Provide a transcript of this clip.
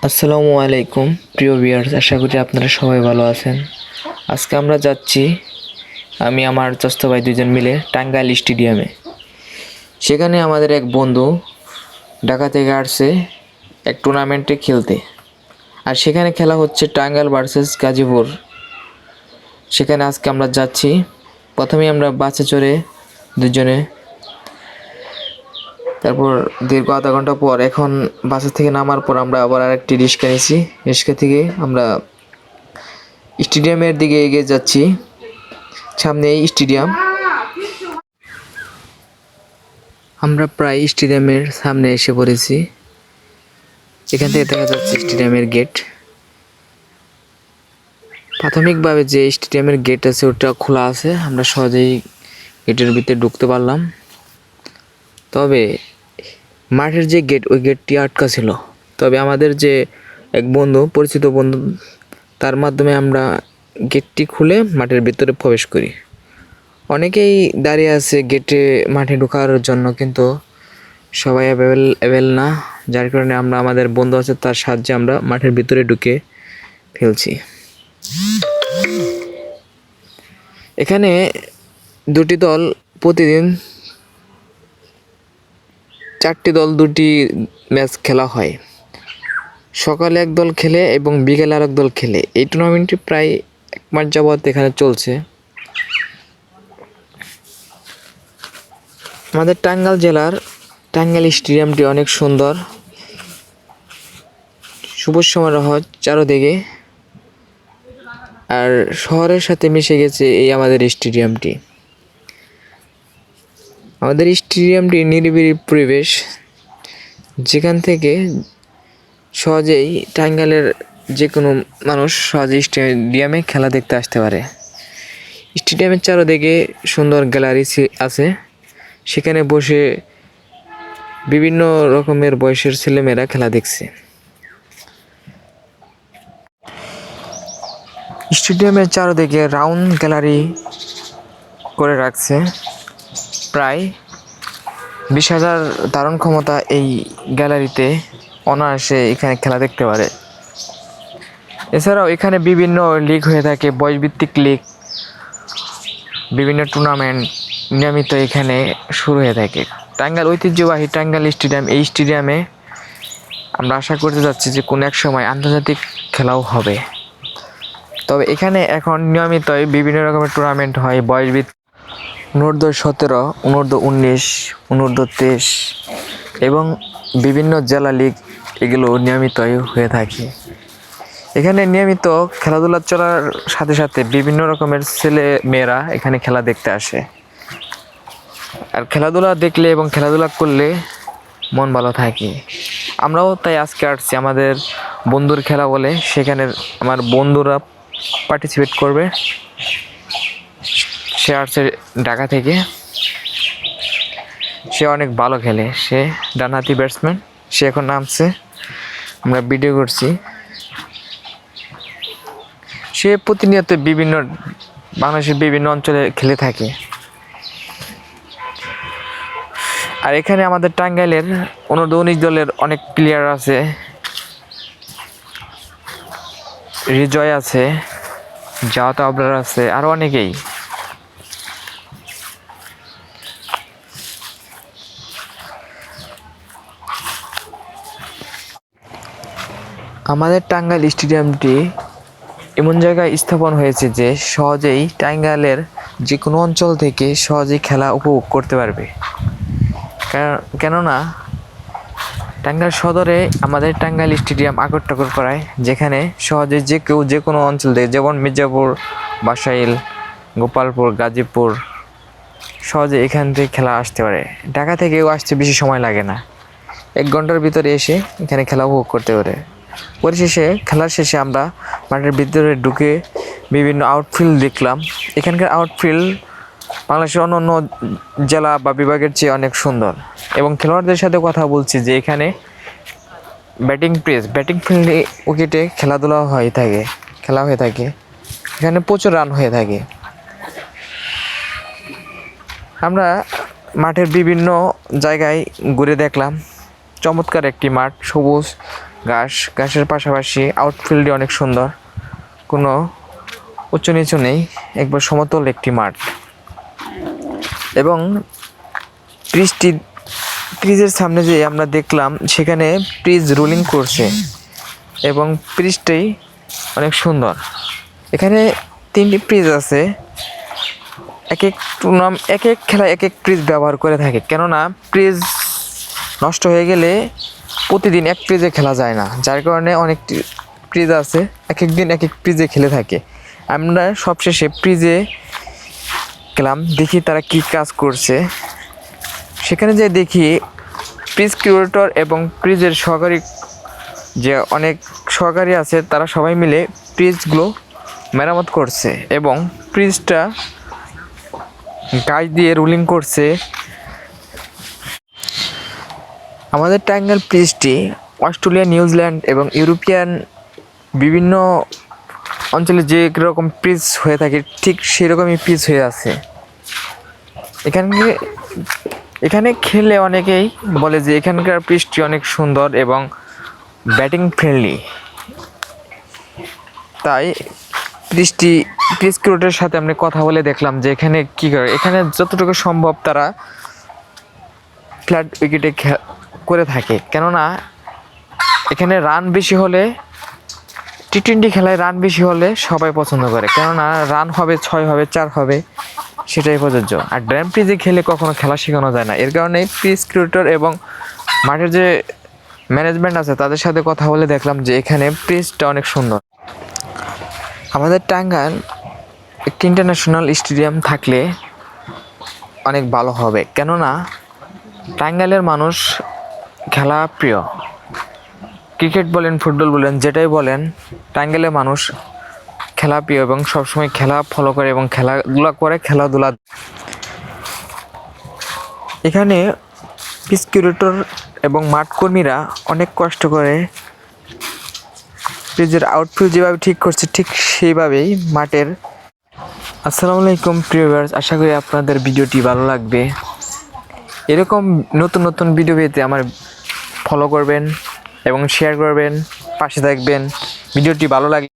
আসসালামু আলাইকুম প্রিয় ভিউয়ার্স, আশা করি আপনারা সবাই ভালো আছেন। আজকে আমরা যাচ্ছি, আমি আমার চাচাতো ভাই দুজন মিলে টাঙ্গাইল স্টেডিয়ামে। সেখানে আমাদের এক বন্ধু ঢাকা থেকে আসছে এক টুর্নামেন্টে খেলতে। আর সেখানে খেলা হচ্ছে টাঙ্গাইল ভার্সেস গাজীপুর। সেখানে আজকে আমরা যাচ্ছি। প্রথমে আমরা বাসে চড়ে দুজনে, তারপর দীর্ঘ আধা ঘন্টা পর এখন বাসা থেকে নামার পর আমরা আবার আরেকটি রিক্সা নিয়েছি। রিক্সা থেকে আমরা স্টেডিয়ামের দিকে এগিয়ে যাচ্ছি। সামনেই স্টেডিয়াম। আমরা প্রায় স্টেডিয়ামের সামনে এসে পড়েছি। এখান থেকে দেখা যাচ্ছে স্টেডিয়ামের গেট। প্রাথমিকভাবে যে স্টেডিয়ামের গেট আছে ওটা খোলা আছে, আমরা সহজেই গেটের ভিতরে ঢুকতে পারলাম। তবে মাঠের যে গেট, ওই গেটটি আটকা ছিল। তবে আমাদের যে এক বন্ধু, পরিচিত বন্ধু, তার মাধ্যমে আমরা গেটটি খুলে মাঠের ভিতরে প্রবেশ করি। অনেকেই দাঁড়িয়ে আছে গেটে মাঠে ঢোকার জন্য, কিন্তু সবাই অ্যাভেল না, যার কারণে আমরা আমাদের বন্ধু আছে তার সাহায্যে আমরা মাঠের ভিতরে ঢুকে ফেলছি। এখানে দুটি দল, প্রতিদিন 4টি দল 2টি ম্যাচ খেলা হয়। সকালে এক দল খেলে এবং বিকেলে আর এক দল খেলে। এই টুর্নামেন্টটি প্রায় 1 মাস যাবৎ এখানে চলছে। আমাদের টাঙ্গাইল জেলার টাঙ্গাইল স্টেডিয়ামটি অনেক সুন্দর, সবুজ সমারোহ চারদিকে, আর শহরের সাথে মিশে গেছে এই আমাদের স্টেডিয়ামটি। আমাদের স্টেডিয়ামটি নিরিবিলি পরিবেশ, যেখান থেকে সহজেই টাঙ্গাইলের যে কোনো মানুষ সহজেই স্টেডিয়ামে খেলা দেখতে আসতে পারে। স্টেডিয়ামের চারদিকে সুন্দর গ্যালারি আছে, সেখানে বসে বিভিন্ন রকমের বয়সের ছেলেমেয়েরা খেলা দেখছে। স্টেডিয়ামের চারদিকে রাউন্ড গ্যালারি করে রাখছে। প্রায় 20,000 ধারণ ক্ষমতা এই গ্যালারিতে অনায়াসে এখানে খেলা দেখতে পারে। এছাড়াও এখানে বিভিন্ন লিগ হয়ে থাকে, বয়সভিত্তিক লিগ, বিভিন্ন টুর্নামেন্ট নিয়মিত এখানে শুরু হয়ে থাকে। টাঙ্গাইল ঐতিহ্যবাহী টাঙ্গাইল স্টেডিয়াম, এই স্টেডিয়ামে আমরা আশা করতে যাচ্ছি যে কোনো এক সময় আন্তর্জাতিক খেলাও হবে। তবে এখানে এখন নিয়মিতই বিভিন্ন রকমের টুর্নামেন্ট হয়, বয়সভিত্তিক অনূর্ধ্ব-17, অনূর্ধ্ব-19, অনূর্ধ্ব-23 এবং বিভিন্ন জেলা লিগ, এগুলো নিয়মিতই হয়ে থাকে। এখানে নিয়মিত খেলাধুলা চলার সাথে সাথে বিভিন্ন রকমের ছেলে মেয়েরা এখানে খেলা দেখতে আসে। আর খেলাধুলা দেখলে এবং খেলাধুলা করলে মন ভালো থাকে। আমরাও তাই আজকে আসছি আমাদের বন্ধুর খেলা বলে, সেখানে আমার বন্ধুরা পার্টিসিপেট করবে। সে আসছে ঢাকা থেকে, সে অনেক ভালো খেলে, সে ডানহাতি ব্যাটসম্যান। সে এখন নামছে, আমরা ভিডিও করছি। সে প্রতিনিয়ত বাংলাদেশের বিভিন্ন অঞ্চলে খেলে থাকে। আর এখানে আমাদের টাঙ্গাইলের অনূর্ধ্ব-19 দলের অনেক প্লেয়ার আছে। হৃদয় আছে, জাওয়াত আবরার আছে, আরও অনেকেই। আমাদের টাঙ্গাইল স্টেডিয়ামটি এমন জায়গায় স্থাপন হয়েছে যে সহজেই টাঙ্গাইলের যে কোনো অঞ্চল থেকে সহজেই খেলা উপভোগ করতে পারবে। কেননা টাঙ্গাইল সদরে আমাদের টাঙ্গাইল স্টেডিয়াম আকর করায়, যেখানে সহজে যে কেউ যে কোনো অঞ্চল থেকে, যেমন মির্জাপুর, বাসাইল, গোপালপুর, গাজীপুর, সহজে এখান থেকে খেলা আসতে পারে। ঢাকা থেকেও আসতে বেশি সময় লাগে না, 1 ঘন্টার ভিতরে এসে এখানে খেলা উপভোগ করতে পারে। পরিশেষে খেলার শেষে আমরা মাঠের ভিতরে ঢুকে বিভিন্ন আউটফিল্ড দেখলাম। এখানকার আউটফিল্ড বাংলাদেশের অন্য জেলা বা বিভাগের চেয়ে অনেক সুন্দর। এবং খেলোয়াড়দের সাথে কথা বলছি যে এখানে ব্যাটিং ফিল্ডে উইকেটে খেলা হয়ে থাকে। এখানে প্রচুর রান হয়ে থাকে। আমরা মাঠের বিভিন্ন জায়গায় ঘুরে দেখলাম। চমৎকার একটি মাঠ, সবুজ ঘাসের পাশাপাশি আউটফিল্ডে অনেক সুন্দর, কোনো উঁচু নিচু নেই, একবার সমতল একটি মাঠ। এবং ব্রিজের সামনে যে আমরা দেখলাম সেখানে ব্রিজ রোলিং করছে এবং ব্রিজটাই অনেক সুন্দর। এখানে 3টি ব্রিজ আছে, এক এক খেলায় এক ব্রিজ ব্যবহার করে থাকে, কেননা ব্রিজ নষ্ট হয়ে গেলে প্রতিদিন এক ব্রিজে খেলা যায় না, যার কারণে অনেকটি ব্রিজ আছে, এক দিন এক ব্রিজে খেলে থাকে। আমরা সবশেষে ব্রিজে গেলাম, দেখি তারা কি কাজ করছে। সেখানে যে দেখি ব্রিজ কিউরেটর এবং ব্রিজের সহকারী যে অনেক সহকারী আছে তারা সবাই মিলে ব্রিজগুলো মেরামত করছে এবং ব্রিজটা গাছ দিয়ে রোলিং করছে। আমাদের টাঙ্গাইল ব্রিজটি অস্ট্রেলিয়া, নিউজিল্যান্ড এবং ইউরোপিয়ান বিভিন্ন অঞ্চলে যে রকম ব্রিজ হয়ে থাকে ঠিক সেরকমই ব্রিজ হয়ে আছে। এখানে খেলে অনেকেই বলে যে এখানকার ব্রিজটি অনেক সুন্দর এবং ব্যাটিং ফ্রেন্ডলি, তাই ব্রিজ ক্রিকেটের সাথে আমরা কথা বলে দেখলাম যে এখানে কী করে, এখানে যতটুকু সম্ভব তারা ফ্ল্যাট উইকেটে করে থাকে, কেননা এখানে রান বেশি হলে টি-20 খেলায় রান বেশি হলে সবাই পছন্দ করে, কেননা রান হবে 6 হবে 4 হবে সেটাই প্রযোজ্য। আর ড্যাম পিচে খেলে কখনো খেলা শেখানো যায় না, এর কারণে পিচ ক্রিকেটর এবং মাঠের যে ম্যানেজমেন্ট আছে তাদের সাথে কথা বলে দেখলাম যে এখানে পিচটা অনেক সুন্দর। আমাদের টাঙ্গাইল একটি ইন্টারন্যাশনাল স্টেডিয়াম থাকলে অনেক ভালো হবে, কেননা টাঙ্গাইলের মানুষ খেলা প্রিয়, ক্রিকেট বলেন ফুটবল বলেন যেটাই বলেন, টাঙ্গাইলের মানুষ খেলা প্রিয় এবং সবসময় খেলা ফলো করে এবং খেলাধুলা করে, খেলাধুলা। এখানে পিচ কিউরেটর এবং মাঠ কর্মীরা অনেক কষ্ট করে পিচের আউটফিল্ড যেভাবে ঠিক করছে ঠিক সেইভাবেই মাঠের। আসসালামু আলাইকুম প্রিয় ভিউয়ার্স, আশা করি আপনাদের ভিডিওটি ভালো লাগবে। এরকম নতুন নতুন ভিডিও পেতে আমার ফলো করবেন এবং শেয়ার করবেন, পাশে থাকবেন। ভিডিওটি ভালো লাগে